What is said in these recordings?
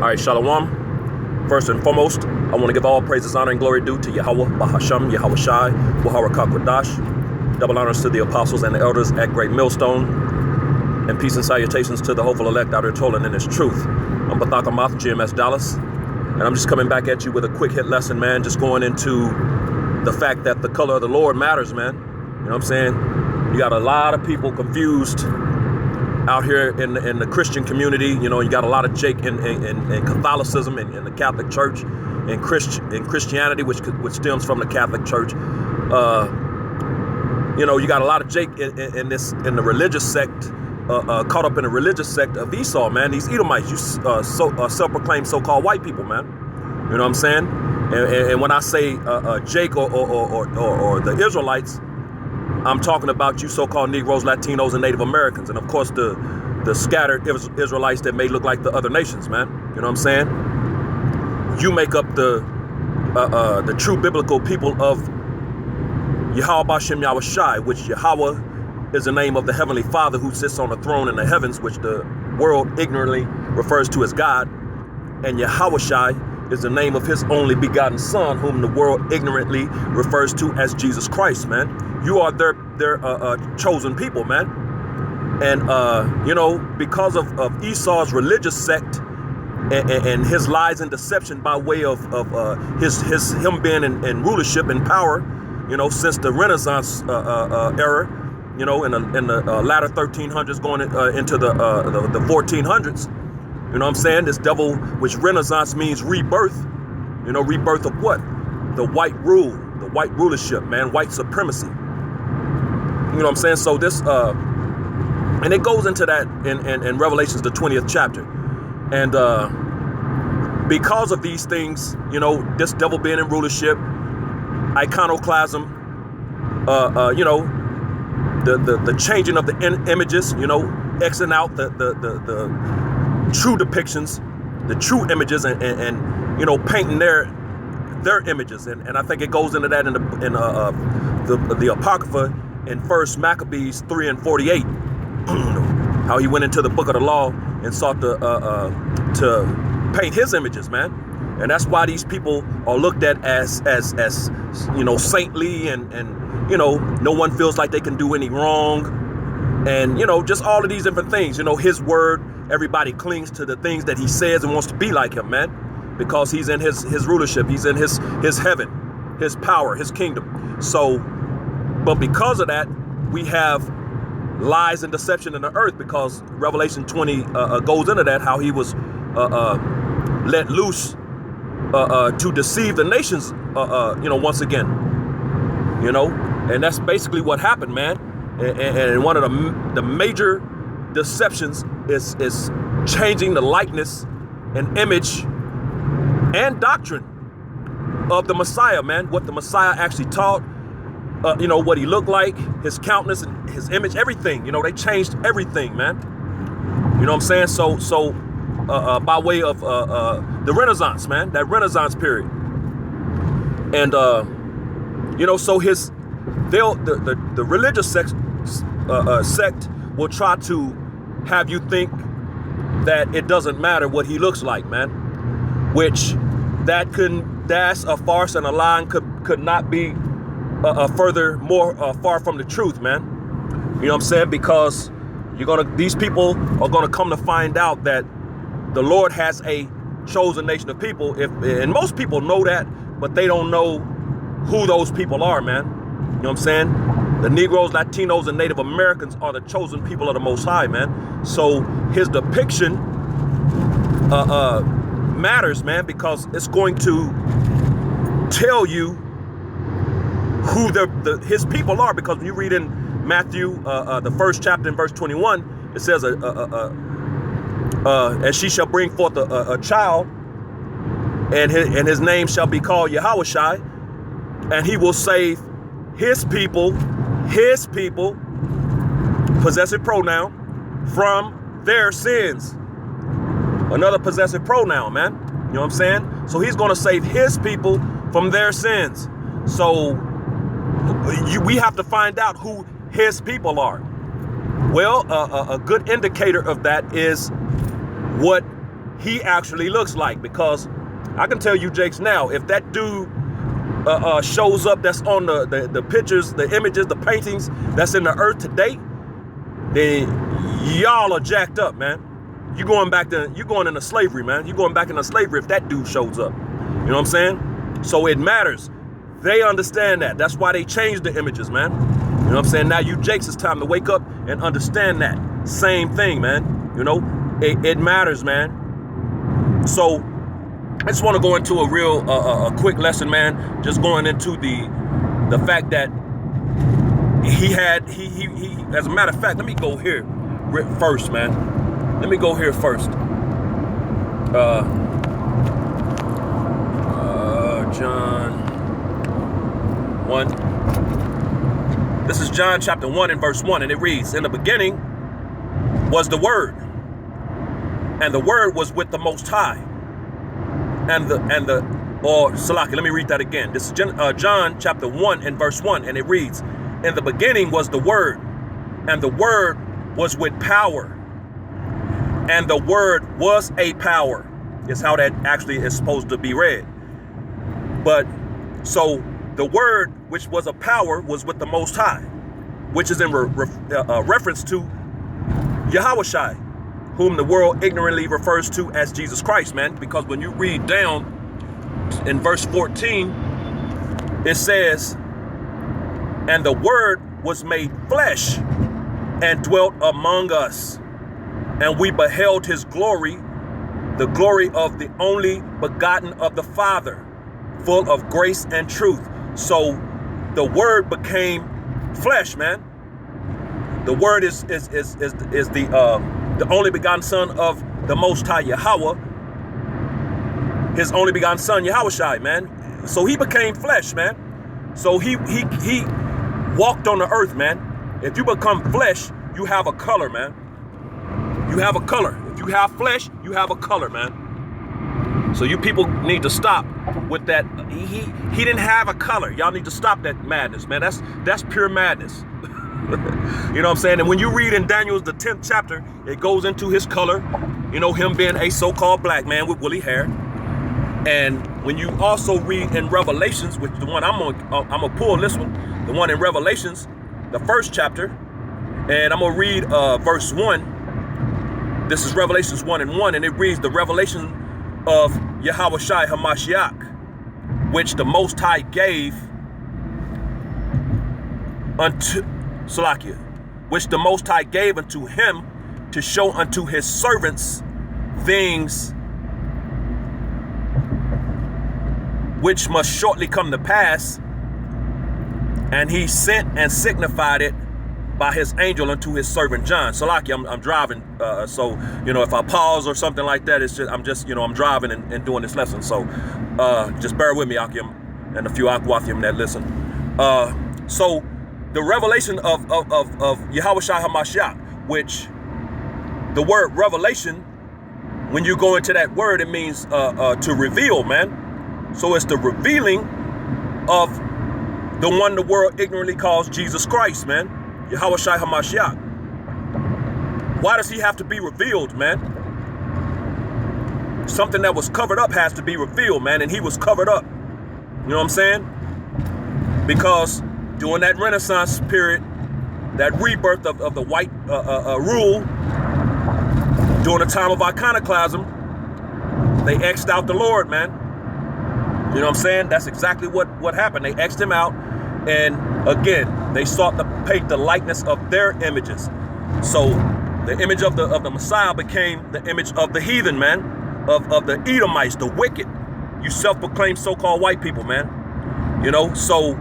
All right, Shalom. First and foremost, I want to give all praises, honor, and glory due to Yahweh, Bahasham, Yahweh Shai, Wahara Kakwadash. Double honors to the apostles and the elders at Great Millstone. And peace and salutations to the hopeful elect out here toiling in his truth. I'm Bathaka Moth, GMS Dallas. And I'm just coming back at you with a quick hit lesson, man. Just going into the fact that the color of the Lord matters, man. You know what I'm saying? You got a lot of people confused out here in the Christian community. You know, you got a lot of Jake in Catholicism and in the Catholic Church and Christianity, which stems from the Catholic Church. You know, you got a lot of Jake in the religious sect, caught up in the religious sect of Esau, man. These Edomites, you self-proclaimed so-called white people, man. You know what I'm saying? And when I say Jake or the Israelites, I'm talking about you so-called Negroes, Latinos, and Native Americans, and of course the scattered Israelites that may look like the other nations, man. You know what I'm saying? You make up the true biblical people of Yahweh Bashem Yahweh Shai, which Yahweh is the name of the Heavenly Father who sits on the throne in the heavens, which the world ignorantly refers to as God, and Yahweh Shai is the name of his only begotten Son, whom the world ignorantly refers to as Jesus Christ, man. You are their chosen people, man. And, you know, because of Esau's religious sect and his lies and deception by way of him being in rulership and power, you know, since the Renaissance era, you know, in the latter 1300s going into the 1400s, you know what I'm saying? This devil, which Renaissance means rebirth, you know, rebirth of what? The white rule, the white rulership, man, white supremacy. You know what I'm saying? So this, and it goes into that in Revelations, the 20th chapter. And because of these things, you know, this devil being in rulership, iconoclasm, you know, the changing of the images, you know, Xing out the true depictions, the true images, and you know, painting their images. And I think it goes into that in the Apocrypha in 1 Maccabees 3 and 48, how he went into the book of the law and sought to paint his images, man. And that's why these people are looked at as you know, saintly and you know, no one feels like they can do any wrong. And, you know, just all of these different things, you know, his word, everybody clings to the things that he says and wants to be like him, man, because he's in his rulership. He's in his heaven, his power, his kingdom. So, but because of that, we have lies and deception in the earth, because Revelation 20 goes into that, how he was let loose to deceive the nations, you know, once again, you know, and that's basically what happened, man. And one of the major deceptions is changing the likeness and image and doctrine of the Messiah, man. What the Messiah actually taught, you know, what he looked like, his countenance and his image, everything. You know, they changed everything, man. You know what I'm saying? So by way of the Renaissance, man, that Renaissance period. And you know, so the religious sect will try to have you think that it doesn't matter what he looks like, man, which that's a farce and a lie, could not be far from the truth, man. You know what I'm saying? Because these people are gonna come to find out that the Lord has a chosen nation of people. And most people know that, but they don't know who those people are, man. You know what I'm saying? The Negroes, Latinos, and Native Americans are the chosen people of the Most High, man. So his depiction matters, man, because it's going to tell you who his people are. Because when you read in Matthew, the 1st chapter in verse 21, it says, and she shall bring forth a child, and his name shall be called Yahweh Shai, and he will save his people, possessive pronoun, from their sins. Another possessive pronoun, man. You know what I'm saying? So he's going to save his people from their sins. So we have to find out who his people are. Well, a good indicator of that is what he actually looks like. Because I can tell you, Jakes, now, if that dude shows up that's on the pictures, the images, the paintings that's in the earth today, then y'all are jacked up, man. You're going into slavery, man. You're going back into slavery if that dude shows up. You know what I'm saying? So it matters. They understand that. That's why they changed the images, man. You know what I'm saying? Now you Jakes, it's time to wake up and understand that. Same thing, man. You know, it matters, man. So I just want to go into a real a quick lesson, man. Just going into the fact that he as a matter of fact, let me go here first, man. Let me go here first. John 1. This is John chapter 1 and verse 1, and it reads, "In the beginning was the Word, and the Word was with the Most High, Salaki, let me read that again. This is John chapter 1 and verse 1, and it reads, "In the beginning was the Word, and the Word was with power, and the Word was a power," is how that actually is supposed to be read. But so the Word, which was a power, was with the Most High, which is in reference to Yahawashi, whom the world ignorantly refers to as Jesus Christ, man. Because when you read down in verse 14, it says, "And the Word was made flesh and dwelt among us, and we beheld his glory, the glory of the only begotten of the Father, full of grace and truth." So the Word became flesh, man. The Word is the only begotten Son of the Most High Yahweh, his only begotten Son Yahawashi, man. So he became flesh, man. So he walked on the earth, man. If you become flesh, you have a color, man. You have a color. If you have flesh, you have a color, man. So you people need to stop with that. He didn't have a color. Y'all need to stop that madness, man. That's pure madness. You know what I'm saying? And when you read in Daniel's the 10th chapter, it goes into his color. You know, him being a so-called black man with woolly hair. And when you also read in Revelations, which the one I'm gonna pull this one, the one in Revelations, the 1st chapter, and I'm gonna read verse 1. This is Revelations 1 and 1, and it reads, "The revelation of Yahawashi Hamashiach, which the Most High gave unto Salakia, which the Most High gave unto him to show unto his servants things which must shortly come to pass, and he sent and signified it by his angel unto his servant John." Salaki, I'm driving, so you know, if I pause or something like that, it's just I'm driving and doing this lesson. So just bear with me, Akim, and a few Akwathim that listen. So the revelation of Yahawashi HaMashiach, which the word revelation, when you go into that word, it means to reveal, man. So it's the revealing of the one the world ignorantly calls Jesus Christ, man. Yahawashi HaMashiach. Why does he have to be revealed, man? Something that was covered up has to be revealed, man, and he was covered up. You know what I'm saying? Because during that Renaissance period, that rebirth of the white rule, during the time of iconoclasm, they X'd out the Lord, man. You know what I'm saying? That's exactly what happened. They X'd him out, and again, they sought to paint the likeness of their images. So the image of the Messiah became the image of the heathen, man, of the Edomites, the wicked. You self-proclaimed so-called white people, man. You know, so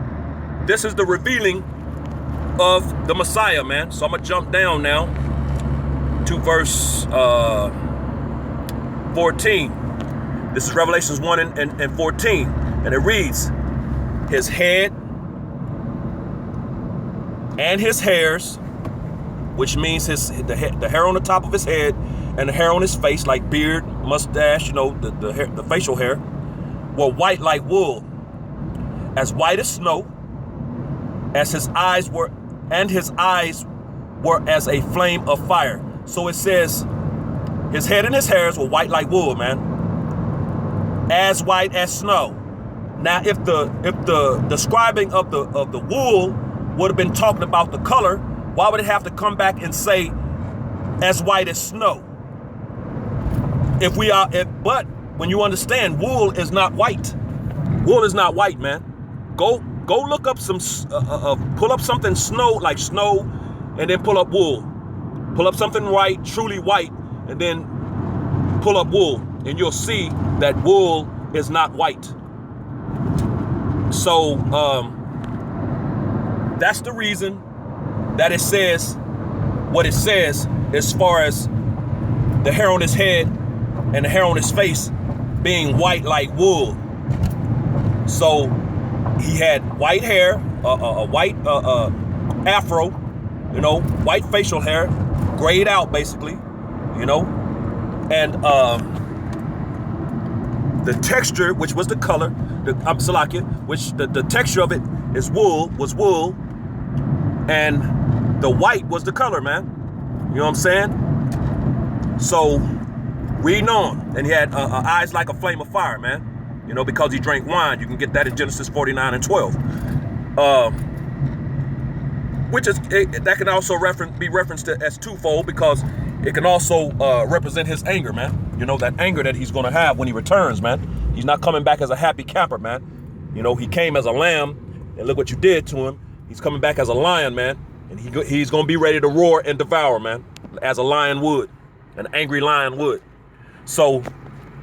this is the revealing of the Messiah, man. So I'm gonna jump down now to verse 14. This is Revelations 1 and 14, and it reads, "His head and his hairs," which means the hair on the top of his head and the hair on his face, like beard, mustache, you know, the facial hair, were white like wool, as white as snow, as his eyes were, and his eyes were as a flame of fire. So it says His head and his hairs were white like wool, man. As white as snow. Now, if the describing of the wool would have been talking about the color, why would it have to come back and say as white as snow? But when you understand, wool is not white. Wool is not white, man. Go look up pull up something like snow, and then pull up wool. Pull up something white, truly white, and then pull up wool, and you'll see that wool is not white. So that's the reason that it says what it says as far as the hair on his head and the hair on his face being white like wool. So he had white hair, a white afro, white facial hair, grayed out basically, and the texture, which was the color, the texture of it was wool, and the white was the color, man. You know what I'm saying? So reading on, and he had eyes like a flame of fire, man. Because he drank wine. You can get that in Genesis 49 and 12. That can also be referenced as twofold, because it can also represent his anger, man. That anger that he's going to have when he returns, man. He's not coming back as a happy camper, man. He came as a lamb, and look what you did to him. He's coming back as a lion, man. And he's going to be ready to roar and devour, man, as a lion would, an angry lion would. So,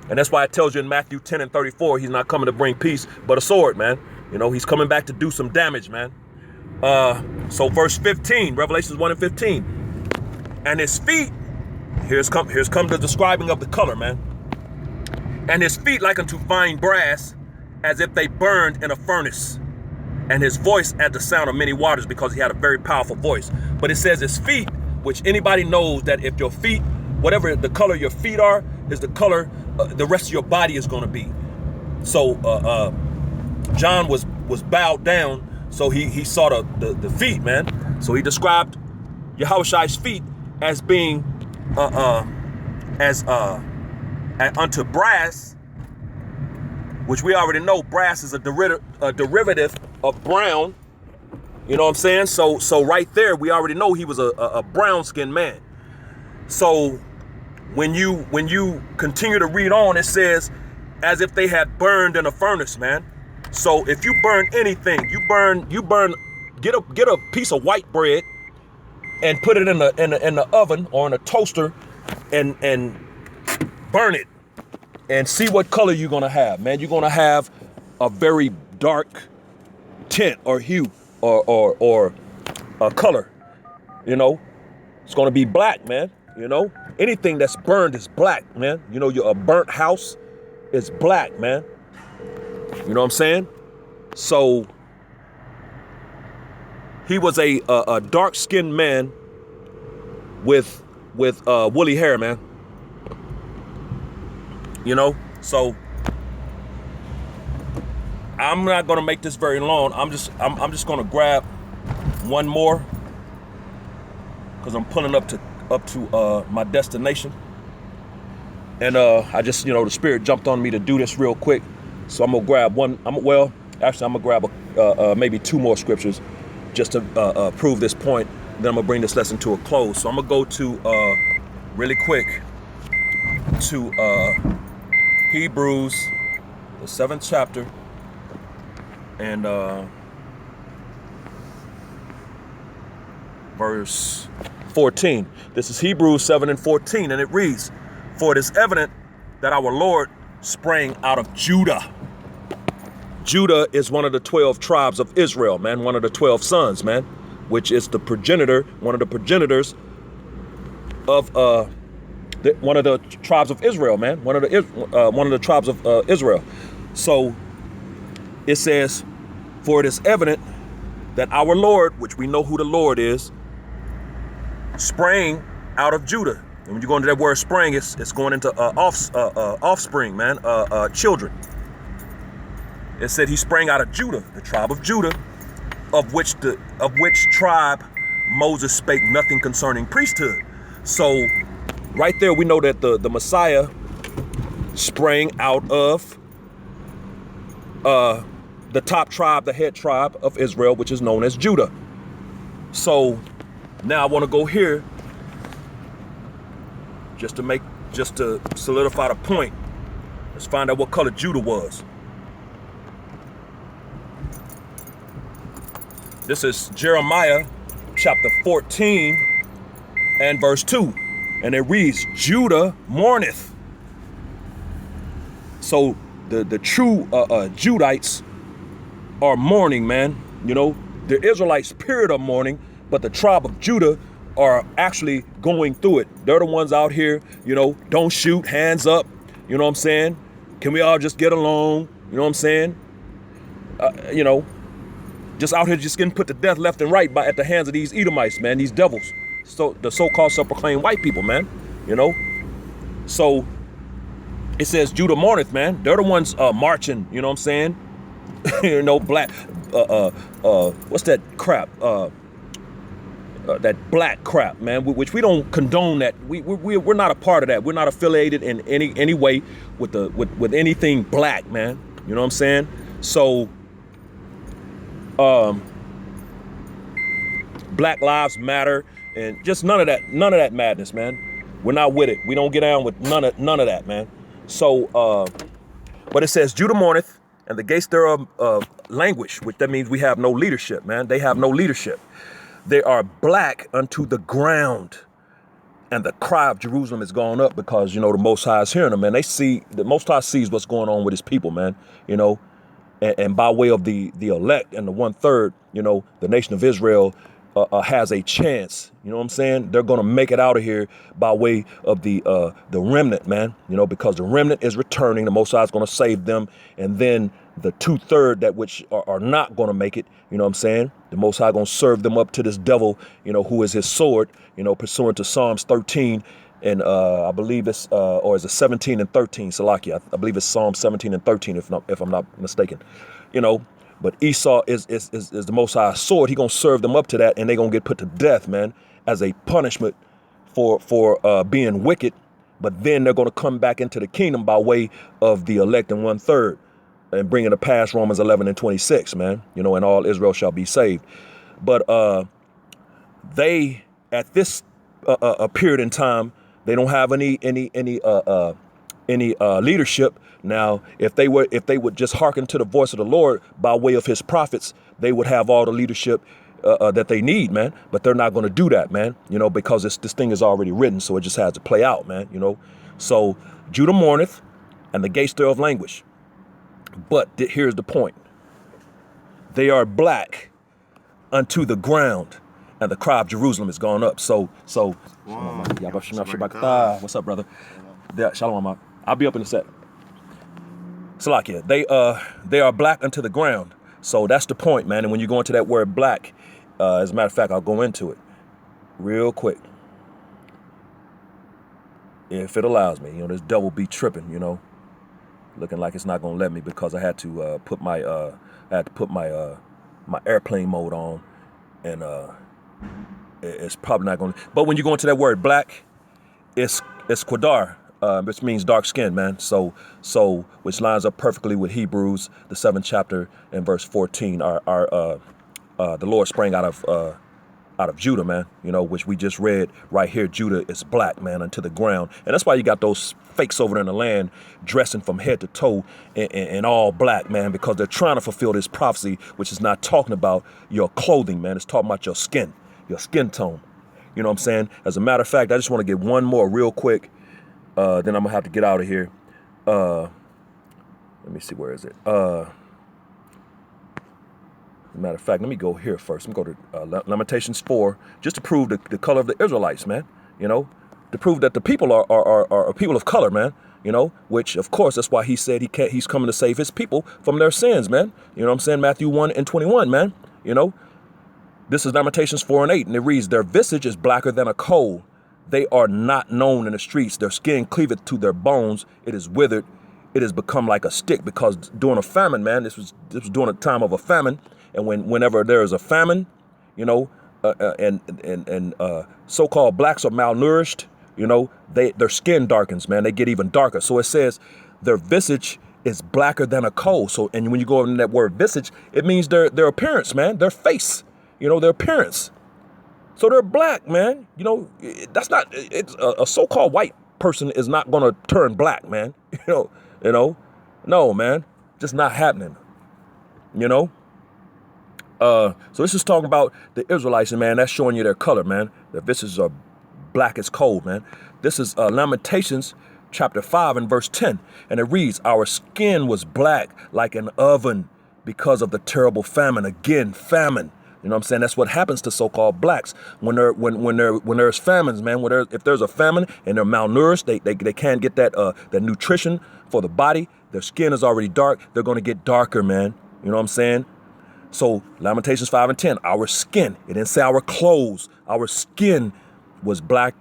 and that's why it tells you in Matthew 10 and 34, he's not coming to bring peace, but a sword, man. He's coming back to do some damage, man. So verse 15, Revelations 1 and 15. And his feet, here's come the describing of the color, man. And his feet like unto fine brass, as if they burned in a furnace. And his voice as the sound of many waters, because he had a very powerful voice. But it says his feet, which anybody knows that if your feet, whatever the color your feet are, is the color the rest of your body is going to be. So John was bowed down, so he saw the feet, man. So he described Yahushua's feet as being unto brass, which we already know brass is a derivative of brown. You know what I'm saying? So right there, we already know he was a brown-skinned man. So when you continue to read on, it says, as if they had burned in a furnace, man. So if you burn anything, get a piece of white bread and put it in the oven or in a toaster and burn it and see what color you're gonna have, man. You're gonna have a very dark tint or hue or a color. It's gonna be black, man. Anything that's burned is black, man. A burnt house is black, man. You know what I'm saying? So he was a dark-skinned man with woolly hair, man. So I'm not gonna make this very long. I'm just gonna grab one more, because I'm pulling up to my destination, and I just the Spirit jumped on me to do this real quick, so I'm gonna grab one. I'm gonna grab maybe two more scriptures just to prove this point. Then I'm gonna bring this lesson to a close. So I'm gonna go to really quick to Hebrews, the 7th chapter, and verse 14. This is Hebrews 7 and 14, and it reads, "For it is evident that our Lord sprang out of Judah." Judah is one of the 12 tribes of Israel, man, one of the 12 sons, man, which is one of the progenitors of one of the tribes of Israel, man, one of the tribes of Israel. So it says, "For it is evident that our Lord," which we know who the Lord is, "sprang out of Judah." And when you go into that word "sprang," it's going into offspring, man, children. It said he sprang out of Judah, the tribe of Judah, of which tribe Moses spake nothing concerning priesthood. So right there, we know that the Messiah sprang out of the top tribe, the head tribe of Israel, which is known as Judah. So now I want to go here just to solidify the point. Let's find out what color Judah was. This is Jeremiah chapter 14 and verse 2. And it reads, Judah mourneth. So the true Judites are mourning, man. You know, the Israelites period of mourning, but the tribe of Judah are actually going through it. They're the ones out here, you know, don't shoot, hands up. You know what I'm saying? Can we all just get along? You know what I'm saying? You know, just out here just getting put to death left and right at the hands of these Edomites, man, these devils. So the so-called self-proclaimed white people, man, you know? So it says Judah mourneth, man. They're the ones marching, you know what I'm saying? You know, black, what's that crap? That black crap, man, which we don't condone that. We're not a part of that. We're not affiliated in any way with anything black, man. You know what I'm saying? So, Black Lives Matter and just none of that madness, man. We're not with it. We don't get down with none of that, man. So, but it says Judah mourneth, and the gates thereof languish, which that means we have no leadership, man. They have no leadership. They are black unto the ground, and the cry of Jerusalem is gone up because, you know, the Most High is hearing them, man. The Most High sees what's going on with his people, man, you know, and by way of the elect and the 1/3, you know, the nation of Israel has a chance. You know what I'm saying? They're going to make it out of here by way of the remnant, man, you know, because the remnant is returning. The Most High is going to save them. And then the 2/3 that which are not going to make it, you know what I'm saying? The Most High going to serve them up to this devil, you know, who is his sword, you know, pursuant to Psalms 13. And I believe it's, or is it 17 and 13, Salakia? I believe it's Psalm 17 and 13, if I'm not mistaken, you know. But Esau is the Most High's sword. He gonna serve them up to that, and they gonna get put to death, man, as a punishment for being wicked. But then they're gonna come back into the kingdom by way of the elect and 1/3, and bringing to pass Romans 11 and 26, man. You know, and all Israel shall be saved. But they at this period in time, they don't have any leadership. Now, if they would just hearken to the voice of the Lord by way of his prophets, they would have all the leadership that they need, man. But they're not going to do that, man, you know, because this thing is already written. So it just has to play out, man, you know. So Judah mourneth, and the gates thereof languish. But here's the point. They are black unto the ground, and the cry of Jerusalem is gone up. So what's up, brother? Shalom. I'll be up in a sec. Salakia, they are black unto the ground. So that's the point, man. And when you go into that word black, as a matter of fact, I'll go into it real quick, if it allows me. You know, this devil be tripping, you know, looking like it's not gonna let me because I had to put my my airplane mode on, and it's probably not gonna. But when you go into that word black, it's Qadar. Which means dark skin, man. So which lines up perfectly with Hebrews, the 7th chapter and verse 14. The Lord sprang out of Judah, man. You know, which we just read right here. Judah is black, man, unto the ground, and that's why you got those fakes over there in the land dressing from head to toe in all black, man, because they're trying to fulfill this prophecy, which is not talking about your clothing, man. It's talking about your skin tone. You know what I'm saying? As a matter of fact, I just want to get one more real quick. Then I'm gonna have to get out of here. Let me see, where is it? Matter of fact, let me go here first. Let me go to Lamentations 4, just to prove the color of the Israelites, man. You know, to prove that the people are people of color, man. You know, which of course that's why he said he's coming to save his people from their sins, man. You know what I'm saying? Matthew 1 and 21, man. You know, this is Lamentations 4 and 8, and it reads, "Their visage is blacker than a coal. They are not known in the streets. Their skin cleaveth to their bones. It is withered. It has become like a stick." Because during a famine, man, this was during a time of a famine. And whenever there is a famine, you know, and so-called blacks are malnourished, you know, their skin darkens, man. They get even darker. So it says their visage is blacker than a coal. So, and when you go in that word visage, it means their appearance, man, their face, you know, their appearance. So they're black, man. You know, that's not, it's a so-called white person is not going to turn black, man. No, man, just not happening, you know. So this is talking about the Israelites, and man, that's showing you their color, man. Their visages are black as coal, man. This is Lamentations chapter 5 and verse 10. And it reads, our skin was black like an oven because of the terrible famine. Again, famine. You know what I'm saying? That's what happens to so-called blacks when there's famines, man. If there's a famine and they're malnourished, they can't get that nutrition for the body. Their skin is already dark. They're going to get darker, man. You know what I'm saying? So Lamentations 5 and 10, our skin, it didn't say our clothes. Our skin was black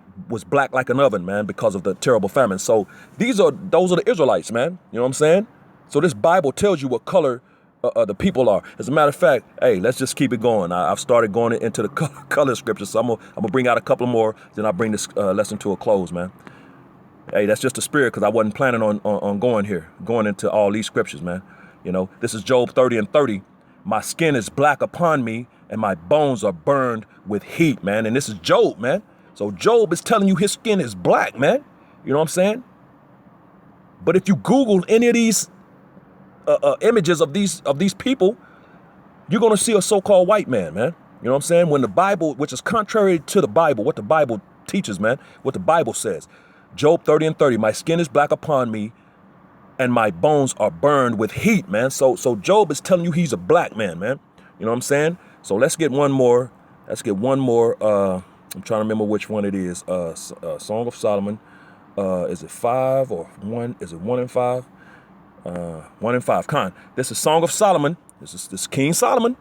like an oven, man, because of the terrible famine. So those are the Israelites, man. You know what I'm saying? So this Bible tells you what color the people are. As a matter of fact, hey, let's just keep it going. I've started going into the color scriptures, so I'm gonna bring out a couple more, then I'll bring this lesson to a close, man. Hey, that's just the spirit, because I wasn't planning on going into all these scriptures, man. You know, this is Job 30 and 30. My skin is black upon me, and my bones are burned with heat, man. And this is Job, man. So Job is telling you his skin is black, man. You know what I'm saying? But if you Google any of these images of these people, you're going to see a so-called white man, man. You know what I'm saying? When the Bible, which is contrary to the Bible, what the Bible teaches, man, what the Bible says. Job 30 and 30, my skin is black upon me and my bones are burned with heat, man. So Job is telling you he's a black man, man. You know what I'm saying? So let's get one more. I'm trying to remember which one it is. Song of Solomon. Is it 5 or 1? Is it 1 and 5? 1 and 5. This is Song of Solomon. This is King Solomon,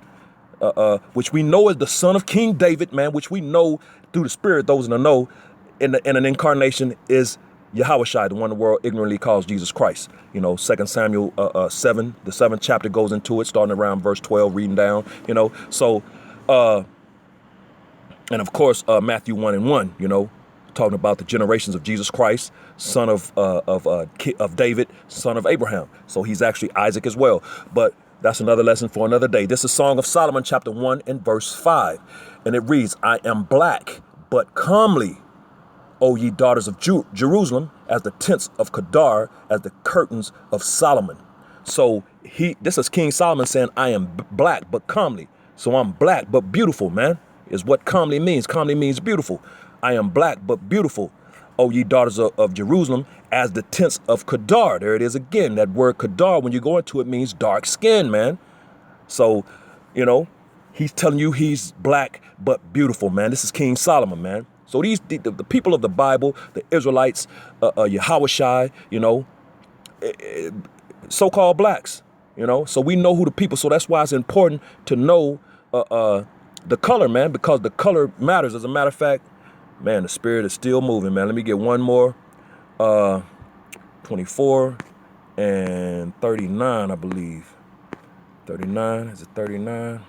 which we know is the son of King David, man, which we know through the spirit, those in the know, in an incarnation is Yahushua, the one the world ignorantly calls Jesus Christ. You know, 2 Samuel 7, the 7th chapter goes into it, starting around verse 12, reading down, you know. So, and of course, Matthew 1 and 1, you know, talking about the generations of Jesus Christ, son of David, son of Abraham. So he's actually Isaac as well. But that's another lesson for another day. This is Song of Solomon, chapter 1 and verse 5. And it reads, I am black, but comely, O ye daughters of Jerusalem, as the tents of Kedar, as the curtains of Solomon. So this is King Solomon saying, I am black, but comely. So I'm black, but beautiful, man, is what comely means. Comely means beautiful. I am black, but beautiful, O ye daughters of Jerusalem, as the tents of Kedar. There it is again. That word Kedar, when you go into it, means dark skin, man. So, you know, he's telling you he's black, but beautiful, man. This is King Solomon, man. So the people of the Bible, the Israelites, Yahushua, you know, so-called blacks, you know. So we know who the people. So that's why it's important to know the color, man, because the color matters. As a matter of fact, man, the spirit is still moving, man. Let me get one more. 24 and 39, I believe. 39, is it 39?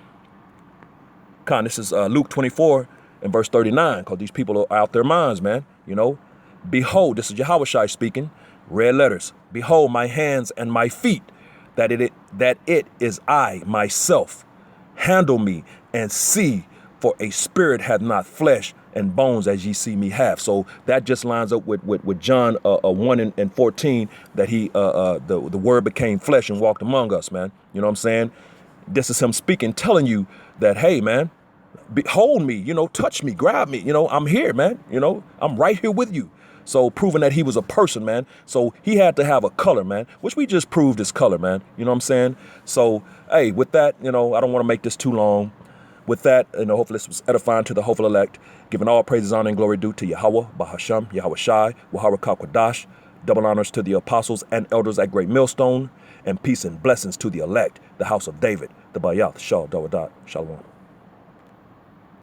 This is Luke 24 and verse 39, because these people are out their minds, man. You know, behold, this is Yahushua speaking, red letters. Behold my hands and my feet, that it is I myself. Handle me and see, for a spirit hath not flesh and bones as ye see me have. So that just lines up with John 1 and 14, that the word became flesh and walked among us, man. You know what I'm saying? This is him speaking, telling you that, hey, man, behold me, you know, touch me, grab me, you know, I'm here, man. You know, I'm right here with you. So proving that he was a person, man. So he had to have a color, man, which we just proved his color, man. You know what I'm saying? So, hey, with that, you know, I don't want to make this too long. With that, you know, hopefully this was edifying to the hopeful elect, giving all praises, honor, and glory due to Yahweh, Bahasham, Yahushai, Waharakah Kwadash, double honors to the apostles and elders at Great Millstone, and peace and blessings to the elect, the house of David, the Bayath, Shal, Dawadat, Shalom.